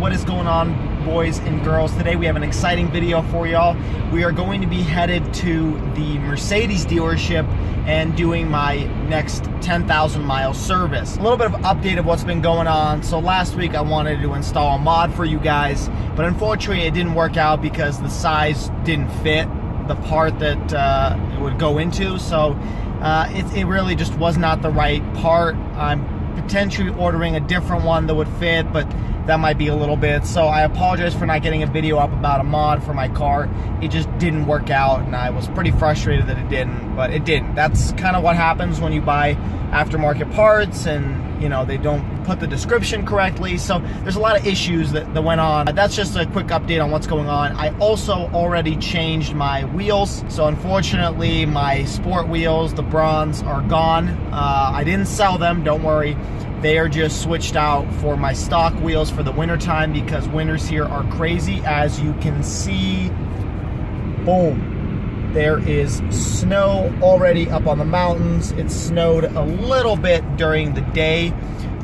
What is going on, boys and girls? Today we have an exciting video for y'all. We are going to be headed to the Mercedes dealership and doing my next 10,000 mile service. A little bit of update of what's been going on. So last week I wanted to install a mod for you guys, but unfortunately it didn't work out because the size didn't fit the part that it would go into. So it really just was not the right part. I'm potentially ordering a different one that would fit, but that might be a little bit. So I apologize for not getting a video up about a mod for my car. It just didn't work out, and I was pretty frustrated that it didn't, but it didn't. That's kind of what happens when you buy aftermarket parts and, you know, they don't put the description correctly. So there's a lot of issues that went on. That's just a quick update on what's going on. I also already changed my wheels. So unfortunately, my sport wheels, the bronze, are gone. I didn't sell them, don't worry. They are just switched out for my stock wheels for the winter time because winters here are crazy. As you can see, boom, there is snow already up on the mountains. It snowed a little bit during the day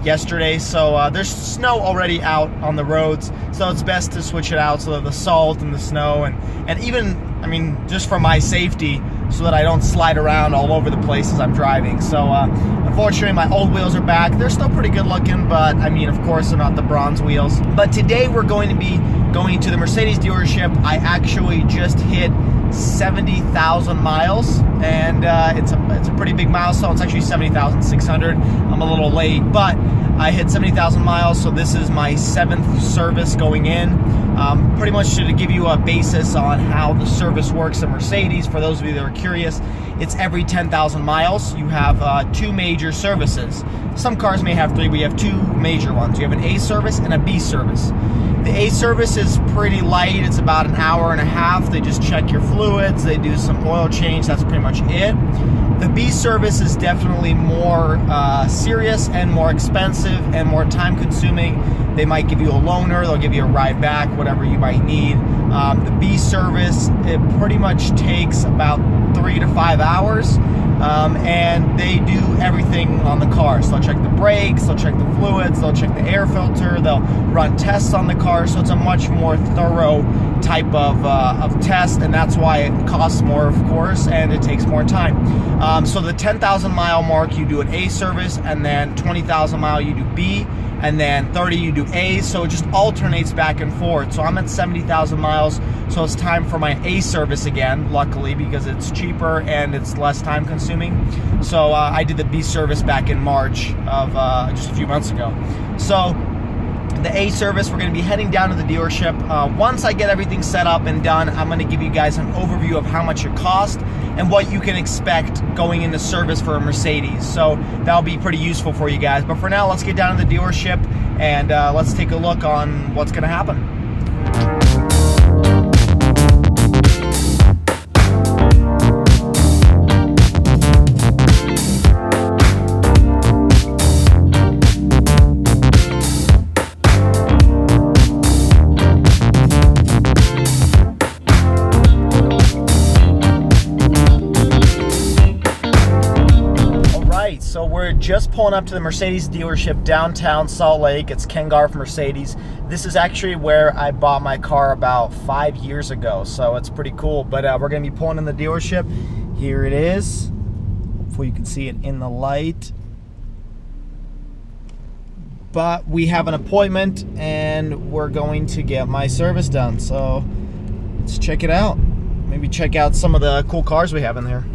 yesterday, so there's snow already out on the roads, so it's best to switch it out so that the salt and the snow and even, I mean, just for my safety, so that I don't slide around all over the place as I'm driving. So unfortunately my old wheels are back. They're still pretty good looking, but I mean, of course they're not the bronze wheels. But today we're going to be going to the Mercedes dealership. I actually just hit 70,000 miles, and it's a pretty big milestone. It's actually 70,600. I'm a little late, but I hit 70,000 miles, so this is my 7th service going in. Pretty much to give you a basis on how the service works at Mercedes, for those of you that are curious, it's every 10,000 miles. You have 2 major services. Some cars may have 3, but you have 2 major ones. You have an A service and a B service. The A service is pretty light. It's about an hour and a half. They just check your fluids. They do some oil change. That's pretty much it. The B service is definitely more serious and more expensive and more time consuming. They might give you a loaner. They'll give you a ride back, whatever you might need. The B service, it pretty much takes about 3 to 5 hours. And they do everything on the car. So they'll check the brakes, they'll check the fluids, they'll check the air filter, they'll run tests on the car. So it's a much more thorough type of test, and that's why it costs more, of course, and it takes more time. So the 10,000 mile mark, you do an A service, and then 20,000 mile you do B, and then 30 you do A, so it just alternates back and forth. So I'm at 70,000 miles, so it's time for my A service again, luckily, because it's cheaper and it's less time consuming. So I did the B service back in March of just a few months ago. So the A service, we're going to be heading down to the dealership. Once I get everything set up and done, I'm going to give you guys an overview of how much it costs and what you can expect going into service for a Mercedes. So that'll be pretty useful for you guys. But for now, let's get down to the dealership and let's take a look on what's going to happen. So we're just pulling up to the Mercedes dealership downtown Salt Lake. It's Ken Garff Mercedes. This is actually where I bought my car about 5 years ago, so it's pretty cool. But we're going to be pulling in the dealership. Here it is. Hopefully you can see it in the light. But we have an appointment and we're going to get my service done. So let's check it out. Maybe check out some of the cool cars we have in there.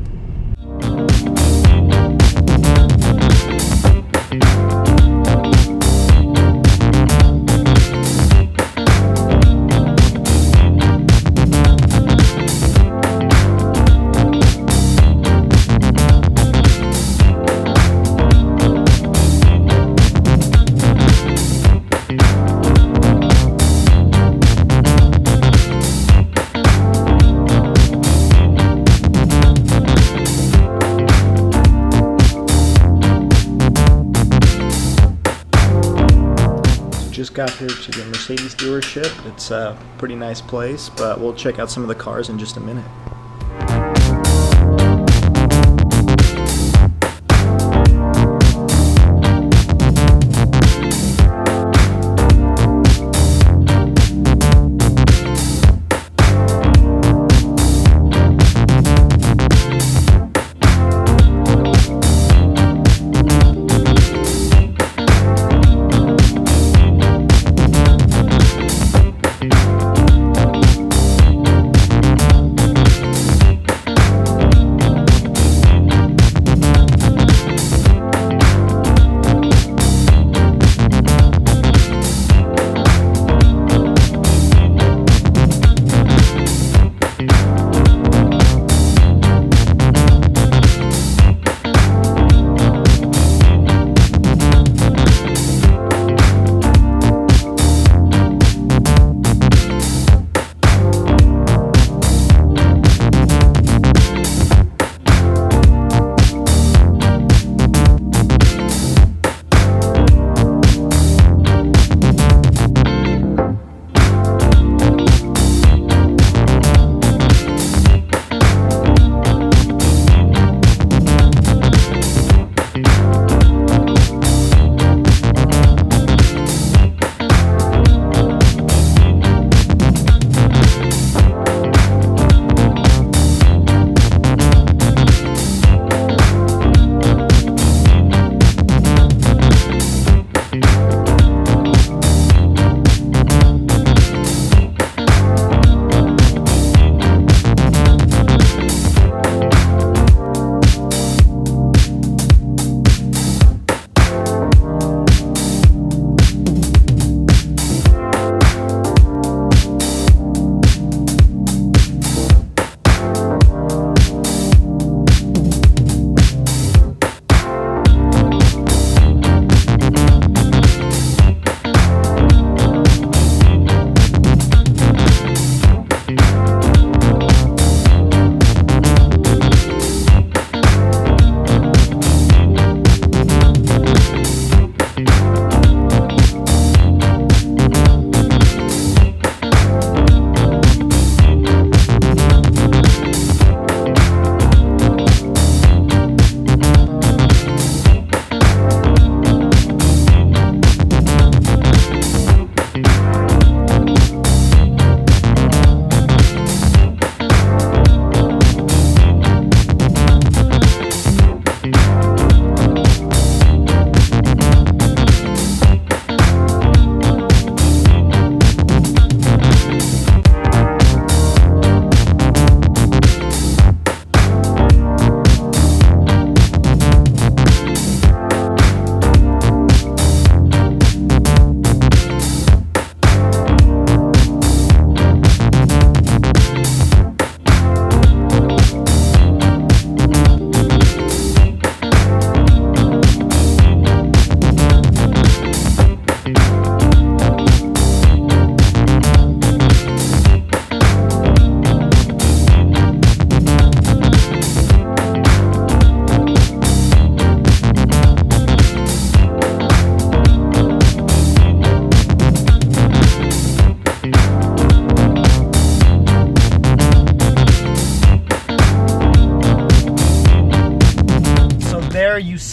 Just got here to the Mercedes dealership. It's a pretty nice place, but we'll check out some of the cars in just a minute.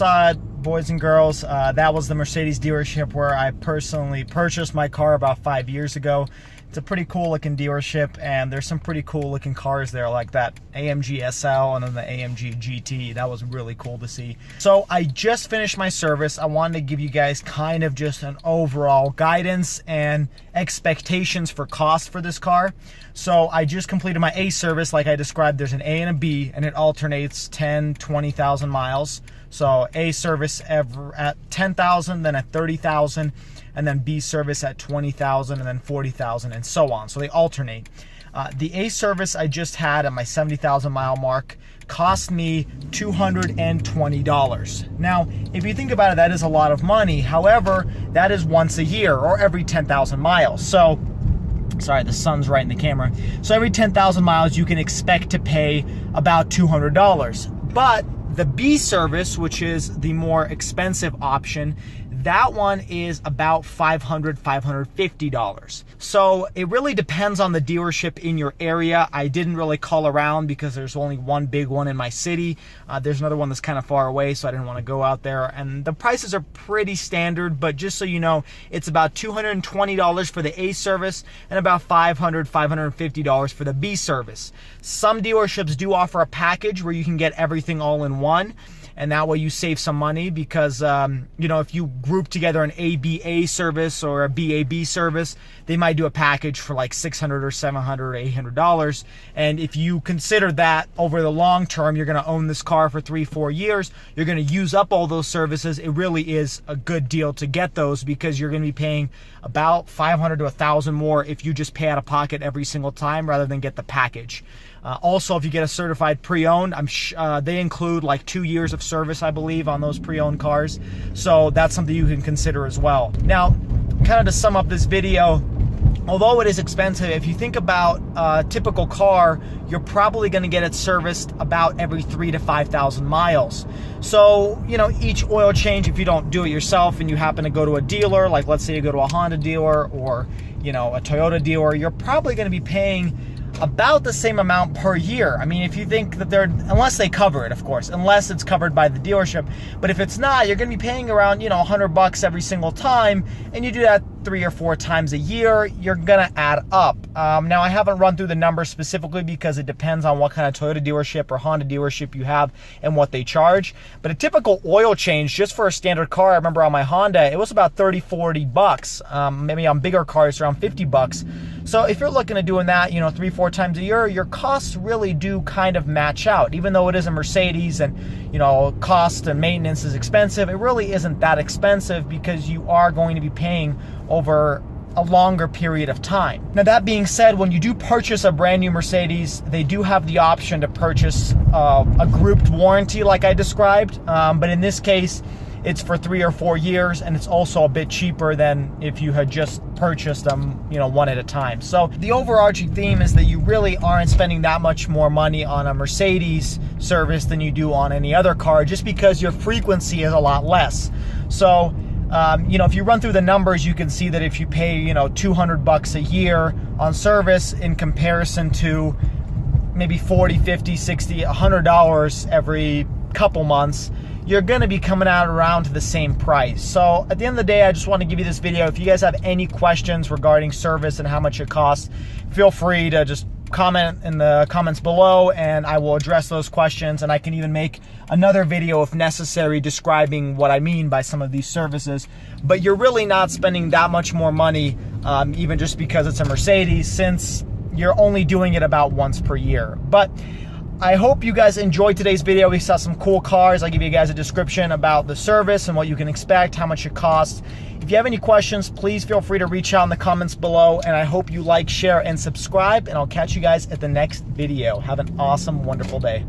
saw it, boys and girls, that was the Mercedes dealership where I personally purchased my car about 5 years ago. It's a pretty cool looking dealership, and there's some pretty cool looking cars there, like that AMG SL and then the AMG GT. That was really cool to see. So I just finished my service. I wanted to give you guys kind of just an overall guidance and expectations for cost for this car. So I just completed my A service. Like I described, there's an A and a B, and it alternates 10, 20,000 miles. So A service ever at 10,000, then at 30,000, and then B service at 20,000, and then 40,000, and so on. So they alternate. The A service I just had at my 70,000 mile mark cost me $220. Now, if you think about it, that is a lot of money. However, that is once a year or every 10,000 miles. So, sorry, the sun's right in the camera. So every 10,000 miles, you can expect to pay about $200. But the B service, which is the more expensive option, that one is about $500, $550. So it really depends on the dealership in your area. I didn't really call around because there's only one big one in my city. There's another one that's kind of far away, so I didn't want to go out there. And the prices are pretty standard, but just so you know, it's about $220 for the A service and about $500, $550 for the B service. Some dealerships do offer a package where you can get everything all in one. And that way you save some money because, you know, if you group together an ABA service or a BAB service, they might do a package for like $600 or $700 or $800. And if you consider that over the long term, you're going to own this car for 3-4 years, you're going to use up all those services. It really is a good deal to get those because you're going to be paying about $500 to $1,000 more if you just pay out of pocket every single time rather than get the package. Also, if you get a certified pre-owned, they include like 2 years of service, I believe, on those pre-owned cars. So that's something you can consider as well. Now, kind of to sum up this video, although it is expensive, if you think about a typical car, you're probably going to get it serviced about every 3,000 to 5,000 miles. So, you know, each oil change, if you don't do it yourself and you happen to go to a dealer, like let's say you go to a Honda dealer or, you know, a Toyota dealer, you're probably going to be paying about the same amount per year. I mean, if you think that unless they cover it, of course, unless it's covered by the dealership. But if it's not, you're going to be paying around, you know, $100 every single time, and you do that 3 or 4 times a year, you're gonna add up. Now, I haven't run through the numbers specifically because it depends on what kind of Toyota dealership or Honda dealership you have and what they charge. But a typical oil change just for a standard car, I remember on my Honda, it was about $30-$40. Maybe on bigger cars, around $50. So if you're looking at doing that, you know, 3-4 times a year, your costs really do kind of match out. Even though it is a Mercedes and, you know, cost and maintenance is expensive, it really isn't that expensive because you are going to be paying over a longer period of time. Now, that being said, when you do purchase a brand new Mercedes, they do have the option to purchase a grouped warranty like I described, but in this case, it's for 3 or 4 years, and it's also a bit cheaper than if you had just purchased them, you know, one at a time. So the overarching theme is that you really aren't spending that much more money on a Mercedes service than you do on any other car, just because your frequency is a lot less. So, you know, if you run through the numbers, you can see that if you pay, you know, $200 a year on service in comparison to maybe $40, $50, $60, $100 every couple months, you're going to be coming out around to the same price. So at the end of the day, I just want to give you this video. If you guys have any questions regarding service and how much it costs, feel free to just comment in the comments below and I will address those questions, and I can even make another video if necessary describing what I mean by some of these services. But you're really not spending that much more money, even just because it's a Mercedes, since you're only doing it about once per year. But I hope you guys enjoyed today's video. We saw some cool cars. I'll give you guys a description about the service and what you can expect, how much it costs. If you have any questions, please feel free to reach out in the comments below, and I hope you like, share, and subscribe, and I'll catch you guys at the next video. Have an awesome, wonderful day.